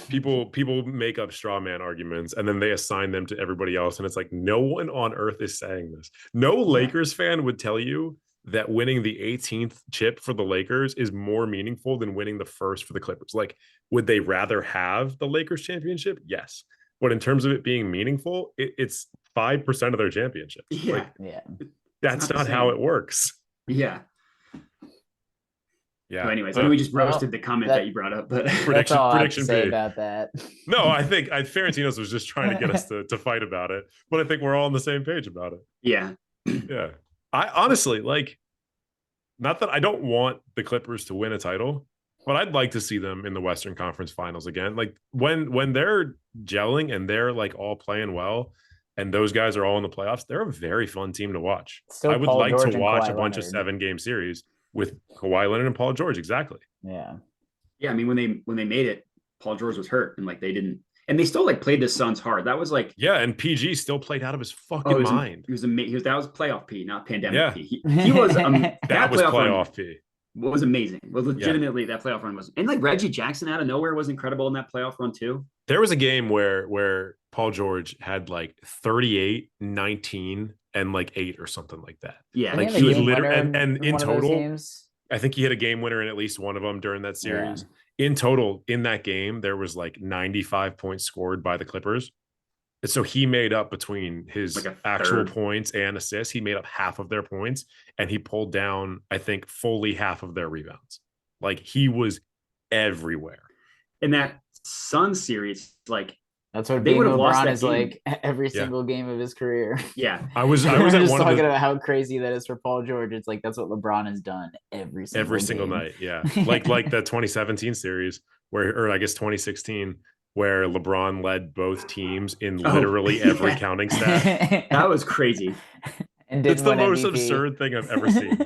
people make up straw man arguments and then they assign them to everybody else. And it's like, no one on earth is saying this. No Lakers fan would tell you that winning the 18th chip for the Lakers is more meaningful than winning the first for the Clippers. Like, would they rather have the Lakers championship? Yes. But in terms of it being meaningful, it's 5% of their championship. Yeah. That's not how it works. Yeah. Yeah. So anyways, I know we just roasted the comment that you brought up, but prediction say about that. No, I think Ferentinos was just trying to get us to fight about it, but I think we're all on the same page about it. Yeah. Yeah. I honestly, like, not that I don't want the Clippers to win a title, but I'd like to see them in the Western Conference Finals again. Like when they're gelling and they're like all playing well, and those guys are all in the playoffs, they're a very fun team to watch. Still I would Paul like George to watch a bunch Leonard. of 7-game series with Kawhi Leonard and Paul George. Exactly. Yeah. Yeah. I mean, when they made it, Paul George was hurt and like they didn't, and they still like played the Suns hard. That was like, yeah. And PG still played out of his fucking mind. He was amazing. That was playoff P, not pandemic P. He was, that was playoff P. Was amazing. Was legitimately that playoff run was, and like Reggie Jackson out of nowhere was incredible in that playoff run too. There was a game where Paul George had like 38, 19, and like 8 or something like that. Yeah, Didn't Like he he have a game literally, winner and in one of those total, games? I think he had a game winner in at least one of them during that series. In total, in that game, there was like 95 points scored by the Clippers. And so he made up between his like a actual third. points and assists. He made up half of their points, and he pulled down, I think, fully half of their rebounds. Like he was everywhere. In that Sun series, like That's what they being would have lost LeBron that is game. like every Yeah. single game of his career. Yeah, I was We're at just one of talking the about how crazy that is for Paul George. It's like that's what LeBron has done every single game. night. Yeah. like the 2017 series or I guess 2016, where LeBron led both temes in literally every counting stat. that was crazy. And It's didn't the win most MVP. absurd thing I've ever seen.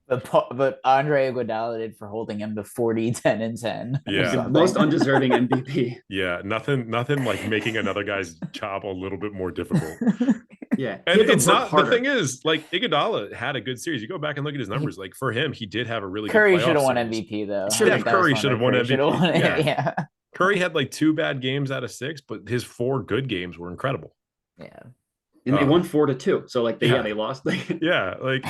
But Andre Iguodala did for holding him to 40, 10, and 10. Yeah. The most undeserving MVP. Yeah, nothing like making another guy's job a little bit more difficult. Yeah, And it's not harder. The thing is, like Iguodala had a good series. You go back and look at his numbers. Like for him, he did have a really Curry good should have won series. MVP though. Yeah, Curry should have won MVP. Yeah. Curry had like 2 bad games out of 6, but his 4 good games were incredible. Yeah. And they won 4-2. So like they lost. Yeah, like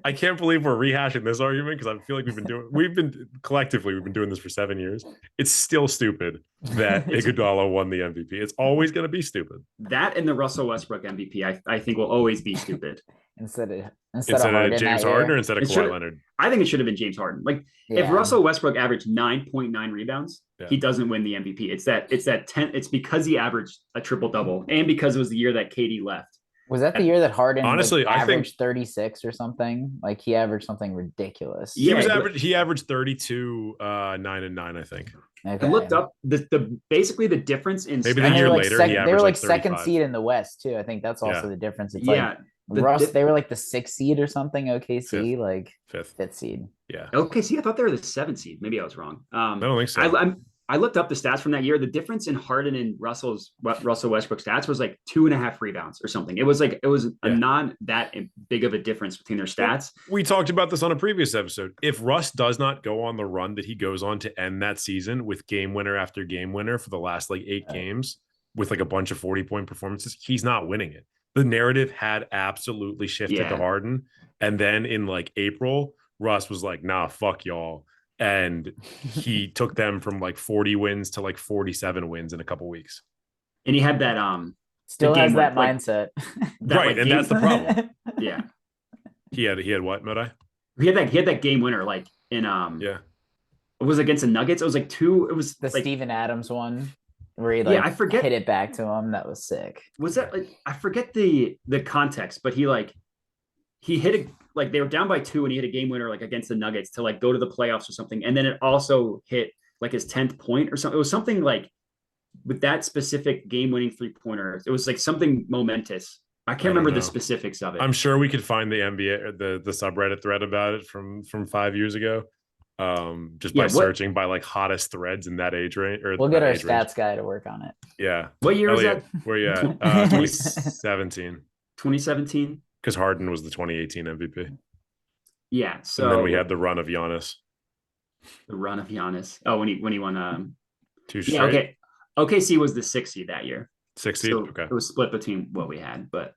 I can't believe we're rehashing this argument because I feel like we've been doing this for 7 years. It's still stupid that Iguodala won the MVP. It's always going to be stupid. That and the Russell Westbrook MVP, I think will always be stupid. instead of James Harden or instead of Kawhi Leonard? I think it should have been James Harden. Like if Russell Westbrook averaged 9.9 rebounds, he doesn't win the MVP. It's that 10. It's because he averaged a triple double, and because it was the year that KD left. Was that the year that Harden honestly averaged 36 or something? Like he averaged something ridiculous. He averaged 32, 9 and 9, I think. Okay. I looked up the basically the difference in maybe the year later he averaged they were like 35. second seed in the West too. I think that's also the difference. It's they were like the 6th seed or something. OKC like 5th seed. Yeah. OKC, I thought they were the 7th seed. Maybe I was wrong. I don't think so. I looked up the stats from that year. The difference in Harden and Russell Westbrook stats was like 2.5 rebounds or something. It was a non that big of a difference between their stats. We talked about this on a previous episode. If Russ does not go on the run that he goes on to end that season with game winner after game winner for the last like 8 games with like a bunch of 40-point performances, he's not winning it. The narrative had absolutely shifted to Harden. And then in like April, Russ was like, nah, fuck y'all. And he took them from like 40 wins to like 47 wins in a couple weeks. And he had that still has that mindset. Right, and that's the problem. Yeah. He had what, Modai? He had that game winner like in it was against the Nuggets. It was like 2. It was the like, Steven Adams one where he I forget, hit it back to him. That was sick. Was that like I forget the context, but he hit it like they were down by 2 and he hit a game winner like against the Nuggets to like go to the playoffs or something. And then it also hit like his 10th point or something. It was something like with that specific game winning 3-pointer. It was like something momentous. I can't remember the specifics of it. I'm sure we could find the NBA or the subreddit thread about it from 5 years ago. Just by searching by like hottest threads in that age range. We'll get our stats guy to work on it. Yeah. What year was that? Where you at? 2017. 2017. Because Harden was the 2018 MVP. Yeah. So and then we had the run of Giannis. The run of Giannis. Oh, when he won 2 straight. Yeah, okay. OKC was the 6th seed that year. 6th seed. So okay. It was split between what we had, but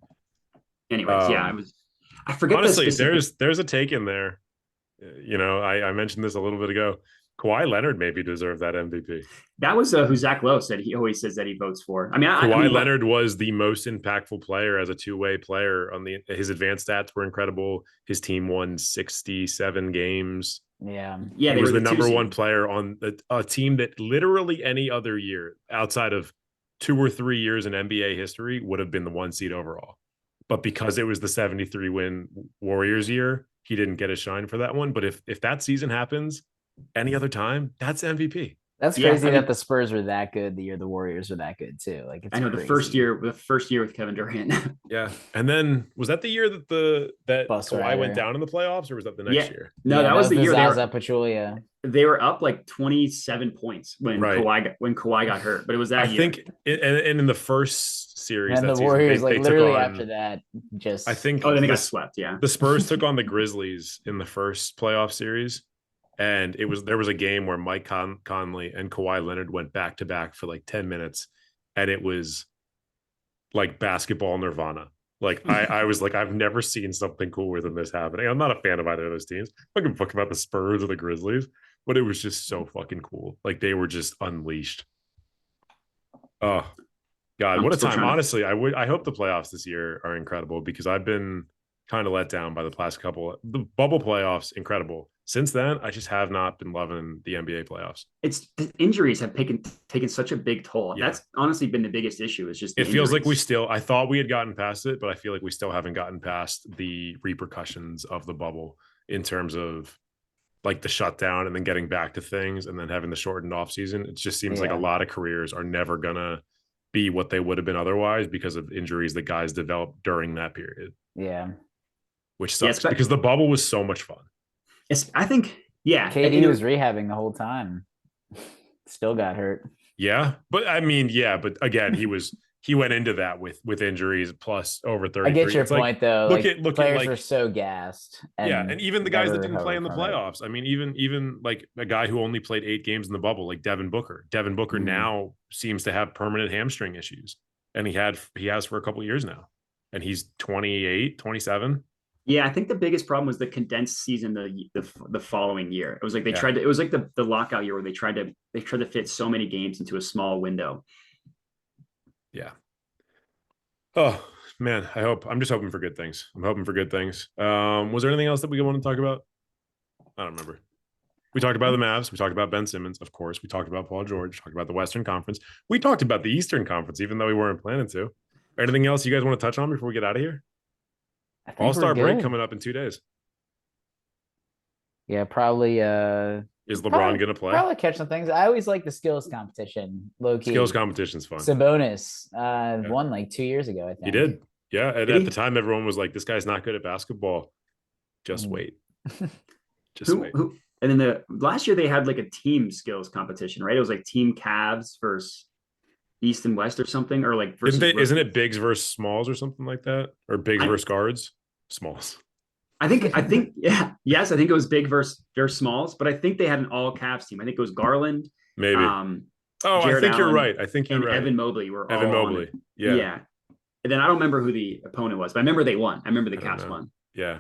anyways, I forget. Honestly, there's a take in there. You know, I mentioned this a little bit ago. Kawhi Leonard maybe deserved that MVP. That was who Zach Lowe said he always says that he votes for. I mean, Kawhi Leonard was the most impactful player as a 2-way player. His advanced stats were incredible. His team won 67 games. Yeah. He was the number 1 player on a team that literally any other year outside of 2 or 3 years in NBA history would have been the 1 seed overall. But because it was the 73 win Warriors year, he didn't get a shine for that one. But if that season happens any other time, that's MVP. That's crazy that the Spurs were that good the year the Warriors were that good too. Like I know crazy. the first year with Kevin Durant. Yeah, and then was that the year that Kawhi went down in the playoffs, or was that the next year? No, that was the year Zaza Pachulia. They were up like 27 points when Kawhi got hurt, but it was that year. I think, and in the first series, and the Warriors they literally after that just. I think. Oh, then they got swept. Yeah, the Spurs took on the Grizzlies in the first playoff series. And there was a game where Mike Conley and Kawhi Leonard went back to back for like 10 minutes. and it was like basketball nirvana. Like I was like, I've never seen something cooler than this happening. I'm not a fan of either of those teams. I can fuck about the Spurs or the Grizzlies, but it was just so fucking cool. Like they were just unleashed. Oh God, I'm what a still time! trying to. Honestly, I hope the playoffs this year are incredible because I've been kind of let down by the past couple. The bubble playoffs, incredible. Since then, I just have not been loving the NBA playoffs. It's the injuries have taken such a big toll. Yeah, That's honestly been the biggest issue. Is just the it feels like we injuries. still. I thought we had gotten past it, but I feel like we still haven't gotten past the repercussions of the bubble in terms of like the shutdown and then getting back to things and then having the shortened off season. It just seems like a Yeah. lot of careers are never gonna be what they would have been otherwise because of injuries that guys developed during that period, Yeah. which Yes, sucks but because the bubble was so much fun. I think yeah. KD was rehabbing the whole time. Still got hurt. Yeah, but I mean, yeah, but again, he went into that with injuries plus over I 33. get your It's like point though. look Like at players like were so gassed, yeah, and even the guys never that didn't play recovered in the from it. playoffs. I mean, even like a guy who only played 8 games in the bubble, like Devin Booker. Devin Booker Mhm. now seems to have permanent hamstring issues, and he has for a couple of years now, and he's 28, 27. Yeah, I think the biggest problem was the condensed season the following year. It was like they Yeah. tried to. It was like the lockout year where they tried to fit so many games into a small window. Yeah. Oh man, I'm just hoping for good things. I'm hoping for good things. Was there anything else that we want to talk about? I don't remember. We talked about the Mavs. We talked about Ben Simmons, of course. We talked about Paul George. Talked about the Western Conference. We talked about the Eastern Conference, even though we weren't planning to. Anything else you guys want to touch on before we get out of here? I think All-Star we're break good. coming up in 2 days. Yeah, probably Is LeBron going to play? Probably catch some things. I always like the skills competition, low key. Skills competition's fun. Sabonis won like 2 years ago, I think. He did. Yeah. And Did at he? the time, everyone was like, this guy's not good at basketball. Just wait. Just wait. And then the last year they had like a team skills competition, right? It was like team Cavs versus East and West or something, or like versus Isn't it bigs versus smalls or something like that? Or bigs versus guards? Smalls. I think yeah, yes, I think it was big versus smalls, but I think they had an all Cavs team. I think it was Garland, Maybe. Jared I think you're Allen, right. I think you're and right. Evan Mobley were Evan all Mobley. on Yeah. Yeah. And then I don't remember who the opponent was, but I remember they won. I remember the Cavs won. Yeah.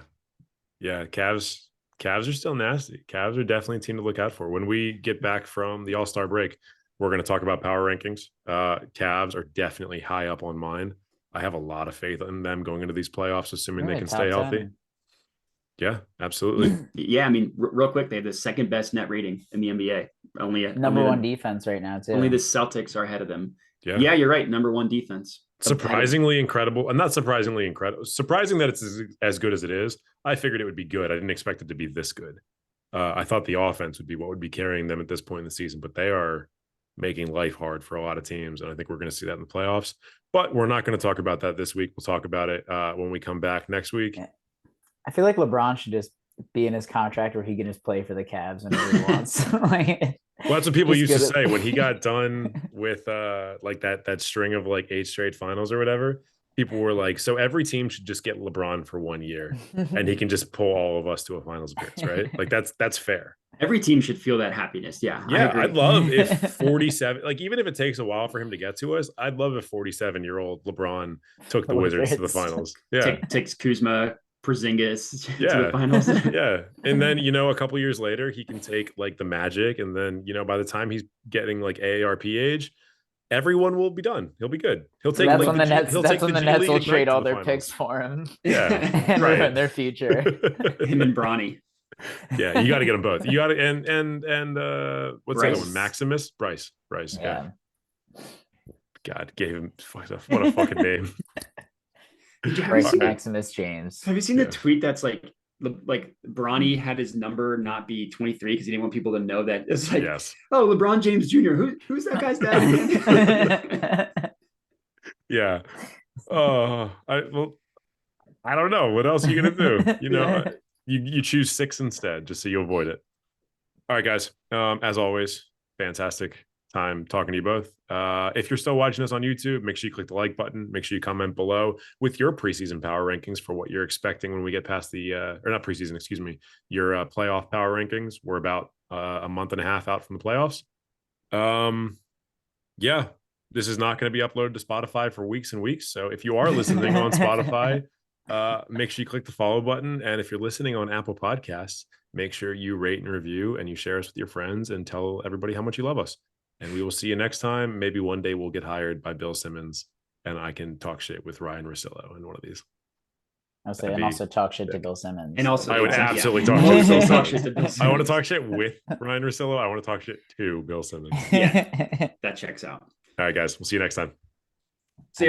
Yeah. Cavs are still nasty. Cavs are definitely a team to look out for. When we get back from the All-Star break, we're going to talk about power rankings. Cavs are definitely high up on mine. I have a lot of faith in them going into these playoffs, assuming they can stay healthy. 10. Yeah, absolutely. Yeah, I mean, real quick, they have the second best net rating in the NBA. Number one defense right now, too. Only the Celtics are ahead of them. Yeah, you're right. Number one defense. Surprisingly incredible, and not surprisingly incredible. Surprising that it's as good as it is. I figured it would be good. I didn't expect it to be this good. I thought the offense would be what would be carrying them at this point in the season, but they are making life hard for a lot of teams, and I think we're going to see that in the playoffs. But we're not going to talk about that this week. We'll talk about it when we come back next week. I feel like LeBron should just be in his contract where he can just play for the Cavs whenever he wants. Well, that's what people used to say when he got done with like that string of like 8 straight finals or whatever. People were like, so every team should just get LeBron for 1 year and he can just pull all of us to a finals appearance, right? Like that's fair. Every team should feel that happiness. Yeah. I'd love if 47, like even if it takes a while for him to get to us, I'd love if 47-year-old LeBron took the Wizards to the finals. Yeah. Takes Kuzma, Porzingis to the finals. Yeah. And then, a couple years later, he can take like the Magic. And then, by the time he's getting like AARP age, everyone will be done. He'll be good. He'll take that's like when the Nets. That's when the Nets will trade all their finals. picks for him. Yeah, and ruin their future. Him and Bronny. Yeah, you got to get them both. You got to and what's Bryce. the other one? Maximus, Bryce. Yeah. God, gave him what a fucking name. Bryce Maximus James. Have you seen the tweet that's like Bronny had his number not be 23 because he didn't want people to know that it's like, yes. Oh, LeBron James Jr. Who's that guy's dad? Yeah. I don't know. What else are you gonna do? You choose 6 instead, just so you avoid it. All right, guys. As always, fantastic time talking to you both. If you're still watching us on YouTube, make sure you click the like button. Make sure you comment below with your preseason power rankings for what you're expecting when we get past the or not preseason, excuse me, your playoff power rankings. We're about a month and a half out from the playoffs. Yeah. This is not going to be uploaded to Spotify for weeks and weeks. So if you are listening on Spotify, make sure you click the follow button. And if you're listening on Apple Podcasts, make sure you rate and review and you share us with your friends and tell everybody how much you love us. And we will see you next time. Maybe one day we'll get hired by Bill Simmons and I can talk shit with Ryan Russillo in one of these. I'll say, and also talk shit to Bill Simmons. And also, I would absolutely talk shit to Bill Simmons. I want to talk shit with Ryan Russillo. I want to talk shit to Bill Simmons. Yeah, that checks out. All right, guys. We'll see you next time. See ya.